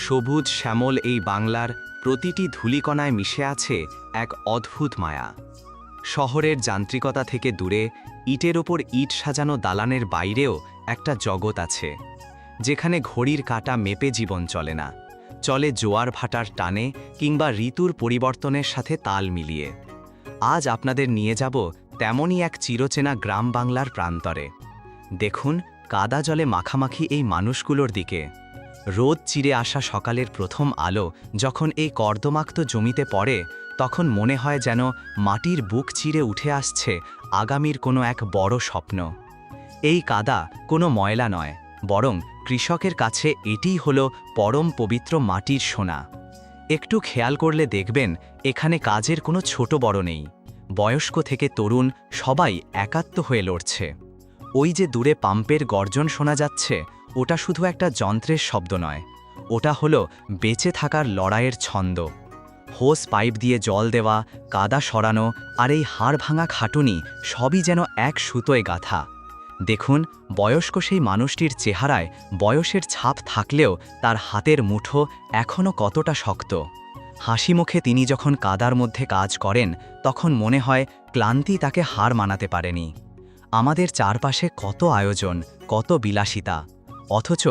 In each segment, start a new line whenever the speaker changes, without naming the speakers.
সবুজ শ্যামল এই বাংলার প্রতিটি ধূলিকণায় মিশে আছে এক অদ্ভুত মায়া। শহরের যান্ত্রিকতা থেকে দূরে ইটের ওপর ইট সাজানো দালানের বাইরেও একটা জগৎ আছে, যেখানে ঘড়ির কাঁটা মেপে জীবন চলে না, চলে জোয়ার ভাটার টানে কিংবা ঋতুর পরিবর্তনের সাথে তাল মিলিয়ে। আজ আপনাদের নিয়ে যাব তেমনই এক চিরচেনা গ্রাম বাংলার প্রান্তরে। দেখুন কাদা জলে মাখামাখি এই মানুষগুলোর দিকে। রোদ চিরে আসা সকালের প্রথম আলো যখন এই কর্দমাক্ত জমিতে পড়ে, তখন মনে হয় যেন মাটির বুক চিরে উঠে আসছে আগামীর কোনো এক বড় স্বপ্ন। এই কাদা কোনো ময়লা নয়, বরং কৃষকের কাছে এটিই হলো পরম পবিত্র মাটির সোনা। একটু খেয়াল করলে দেখবেন এখানে কাজের কোনো ছোট বড় নেই, বয়স্ক থেকে তরুণ সবাই একাত্ম হয়ে লড়ছে। ওই যে দূরে পাম্পের গর্জন শোনা যাচ্ছে, ওটা শুধু একটা যন্ত্রের শব্দ নয়, ওটা হলো বেঁচে থাকার লড়াইয়ের ছন্দ। হোস পাইপ দিয়ে জল দেওয়া, কাদা সরানো আর এই হাড় ভাঙা খাটুনি সবই যেন এক সুতোয় গাঁথা। দেখুন বয়স্ক সেই মানুষটির চেহারায় বয়সের ছাপ থাকলেও তার হাতের মুঠো এখনও কতটা শক্ত। হাসি মুখে তিনি যখন কাদার মধ্যে কাজ করেন, তখন মনে হয় ক্লান্তি তাকে হার মানাতে পারেনি। আমাদের চারপাশে কত আয়োজন, কত বিলাসিতা, অথচ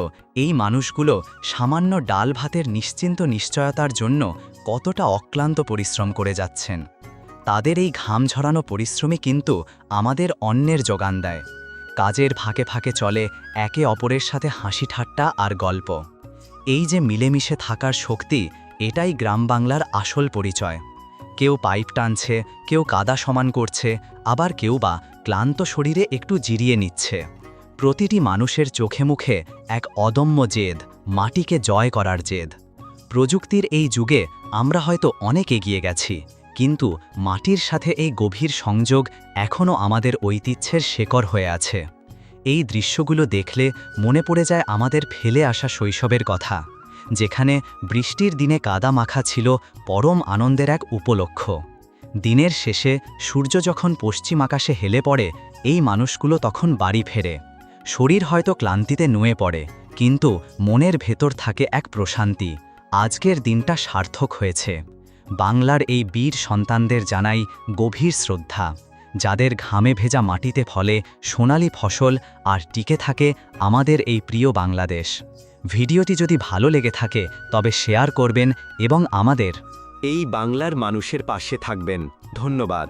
এই মানুষগুলো সামান্য ডাল ভাতের নিশ্চিন্ত নিশ্চয়তার জন্য কতটা অক্লান্ত পরিশ্রম করে যাচ্ছেন। তাদের এই ঘাম ঝরানো পরিশ্রমই কিন্তু আমাদের অন্নের যোগান দেয়। কাজের ফাঁকে ফাঁকে চলে একে অপরের সাথে হাসি ঠাট্টা আর গল্প। এই যে মিলেমিশে থাকার শক্তি, এটাই গ্রাম বাংলার আসল পরিচয়। কেউ পাইপ টানছে, কেউ কাদা সমান করছে, আবার কেউ বা ক্লান্ত শরীরে একটু জিরিয়ে নিচ্ছে। প্রতিটি মানুষের চোখে মুখে এক অদম্য জেদ, মাটিকে জয় করার জেদ। প্রযুক্তির এই যুগে আমরা হয়তো অনেক এগিয়ে গেছি, কিন্তু মাটির সাথে এই গভীর সংযোগ এখনও আমাদের ঐতিহ্যের শেকড় হয়ে আছে। এই দৃশ্যগুলো দেখলে মনে পড়ে যায় আমাদের ফেলে আসা শৈশবের কথা, যেখানে বৃষ্টির দিনে কাদা মাখা ছিল পরম আনন্দের এক উপলক্ষ। দিনের শেষে সূর্য যখন পশ্চিম আকাশে হেলে পড়ে, এই মানুষগুলো তখন বাড়ি ফেরে। শরীর হয়তো ক্লান্তিতে নুয়ে পড়ে, কিন্তু মনের ভেতর থাকে এক প্রশান্তি। আজকের দিনটা সার্থক হয়েছে। বাংলার এই বীর সন্তানদের জানাই গভীর শ্রদ্ধা, যাদের ঘামে ভেজা মাটিতে ফলে সোনালি ফসল আর টিকে থাকে আমাদের এই প্রিয় বাংলাদেশ। ভিডিওটি যদি ভালো লেগে থাকে তবে শেয়ার করবেন এবং আমাদের
এই বাংলার মানুষের পাশে থাকবেন। ধন্যবাদ।